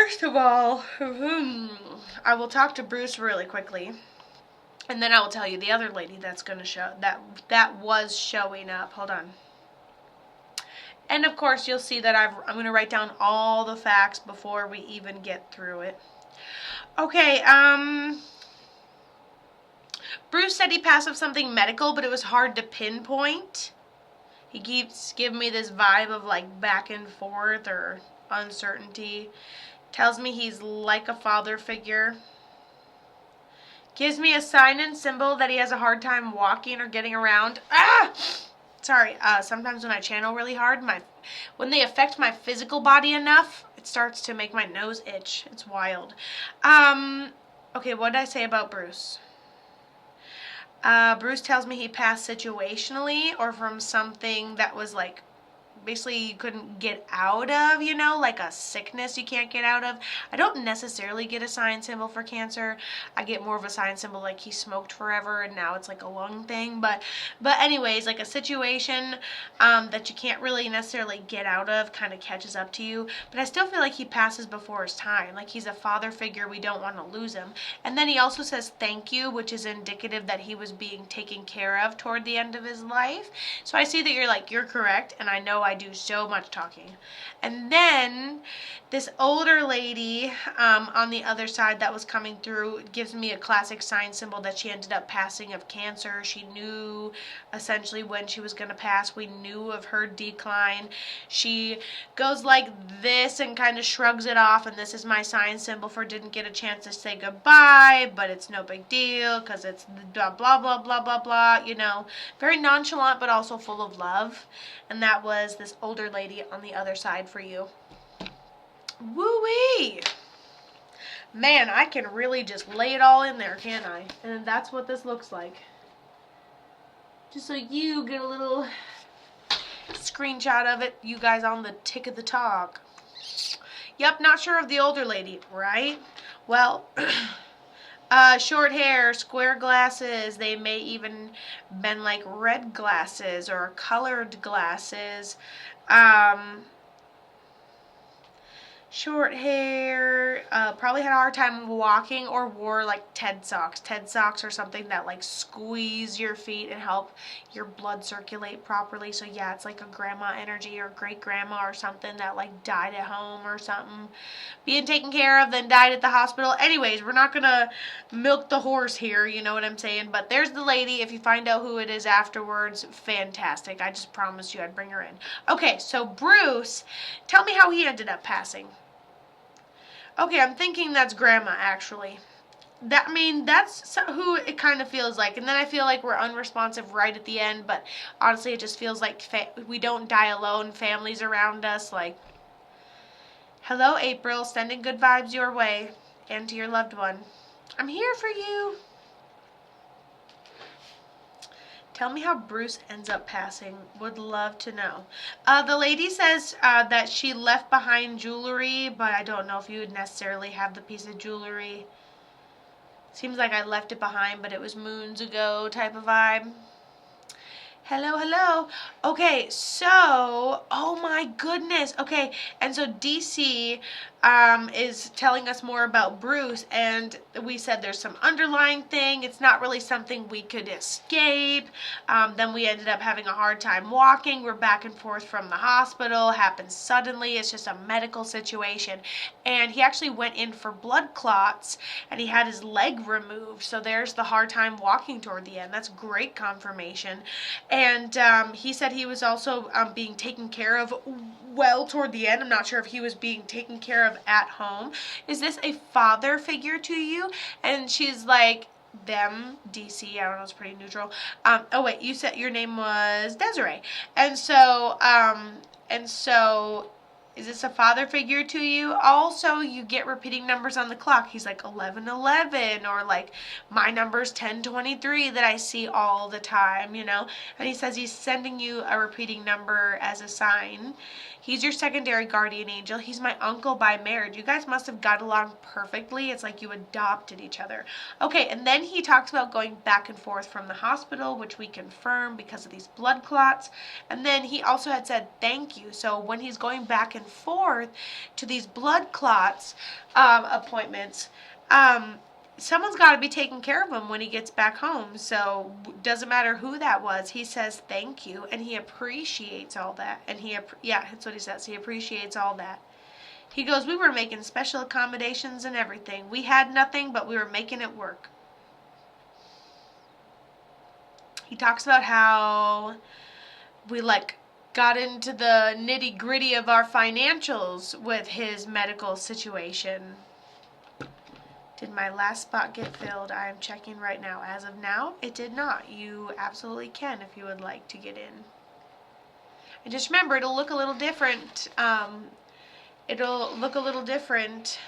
first of all, I will talk to Bruce really quickly. And then I will tell you the other lady that's going to show, that was showing up. Hold on. And of course, you'll see that I'm going to write down all the facts before we even get through it. Okay, Bruce said he passed up something medical, but it was hard to pinpoint. He keeps giving me this vibe of like back and forth or uncertainty. Tells me he's like a father figure. Gives me a sign and symbol that he has a hard time walking or getting around. Sorry, sometimes when I channel really hard, when they affect my physical body enough, it starts to make my nose itch. It's wild. Okay, what did I say about Bruce? Bruce tells me he passed situationally or from something that was like basically you couldn't get out of, you know, like a sickness you can't get out of. I don't necessarily get a sign symbol for cancer. I get more of a sign symbol like he smoked forever and now it's like a lung thing. But anyways, like a situation that you can't really necessarily get out of kind of catches up to you. But I still feel like he passes before his time. Like he's a father figure. We don't want to lose him. And then he also says thank you, which is indicative that he was being taken care of toward the end of his life. So I see that you're correct, and I know I do so much talking. And then this older lady on the other side that was coming through gives me a classic sign symbol that she ended up passing of cancer. She knew essentially when she was going to pass. We knew of her decline. She goes like this and kind of shrugs it off, and this is my sign symbol for didn't get a chance to say goodbye, but it's no big deal because it's blah blah blah blah blah blah, you know, very nonchalant but also full of love. And that was this older lady on the other side for you. Woo-wee! Man, I can really just lay it all in there, can't I? And that's what this looks like. Just so you get a little screenshot of it, you guys on the tick of the talk. Yep, not sure of the older lady, right? Well, short hair, square glasses, they may even been like red glasses or colored glasses. Short hair, probably had a hard time walking or wore like Ted socks. Ted socks are something that like squeeze your feet and help your blood circulate properly. So yeah, it's like a grandma energy or great grandma or something that like died at home or something. Being taken care of, then died at the hospital. Anyways, we're not gonna milk the horse here, you know what I'm saying? But there's the lady. If you find out who it is afterwards, fantastic. I just promised you I'd bring her in. Okay, so Bruce, tell me how he ended up passing. Okay, I'm thinking that's grandma, actually. That's who it kind of feels like. And then I feel like we're unresponsive right at the end, but honestly, it just feels like we don't die alone. Families around us, like, hello, April, sending good vibes your way and to your loved one. I'm here for you. Tell me how Bruce ends up passing. Would love to know. The lady says that she left behind jewelry, but I don't know if you would necessarily have the piece of jewelry. Seems like I left it behind, but it was moons ago type of vibe. Hello, hello. Okay, so, oh my goodness. Okay, and so DC is telling us more about Bruce, and we said there's some underlying thing. It's not really something we could escape. Then we ended up having a hard time walking. We're back and forth from the hospital. Happens suddenly. It's just a medical situation. And he actually went in for blood clots, and he had his leg removed. So there's the hard time walking toward the end. That's great confirmation. And he said he was also being taken care of well toward the end. I'm not sure if he was being taken care of at home. Is this a father figure to you? And she's like, them, DC, I don't know, it's pretty neutral. Oh wait, you said your name was Desiree. And so, is this a father figure to you? Also, you get repeating numbers on the clock. He's like 1111, or like my number's 1023 that I see all the time, you know? And he says he's sending you a repeating number as a sign. He's your secondary guardian angel. He's my uncle by marriage. You guys must have got along perfectly. It's like you adopted each other. Okay, and then he talks about going back and forth from the hospital, which we confirm because of these blood clots. And then he also had said thank you. So when he's going back and and forth to these blood clots appointments. Someone's got to be taking care of him when he gets back home. So doesn't matter who that was. He says thank you, and he appreciates all that. And yeah, that's what he says. He appreciates all that. He goes, we were making special accommodations and everything. We had nothing, but we were making it work. He talks about how we got into the nitty gritty of our financials with his medical situation. Did my last spot get filled? I am checking right now. As of now, it did not. You absolutely can if you would like to get in. And just remember, it'll look a little different. It'll look a little different.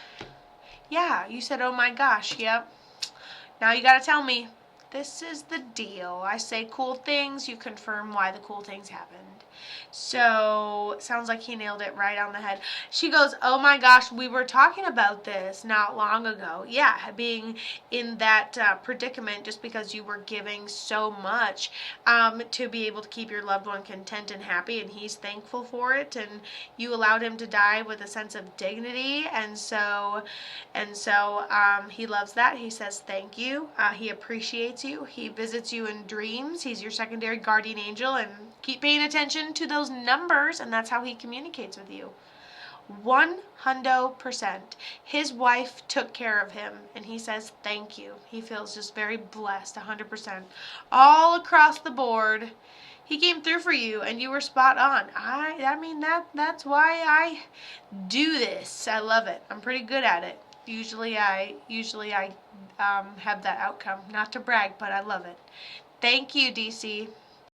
Yeah, you said, oh my gosh, yep. Now you gotta tell me, this is the deal. I say cool things, you confirm why the cool things happened. So, sounds like he nailed it right on the head. She goes, oh my gosh, we were talking about this not long ago. Yeah, being in that predicament just because you were giving so much to be able to keep your loved one content and happy, and he's thankful for it, and you allowed him to die with a sense of dignity, and so he loves that. He says thank you. He appreciates you. He visits you in dreams. He's your secondary guardian angel, and keep paying attention to those numbers, and that's how he communicates with you. 100%. His wife took care of him, and he says thank you. He feels just very blessed, 100%. All across the board, he came through for you, and you were spot on. I mean, that's why I do this. I love it. I'm pretty good at it. Usually I have that outcome. Not to brag, but I love it. Thank you, DC.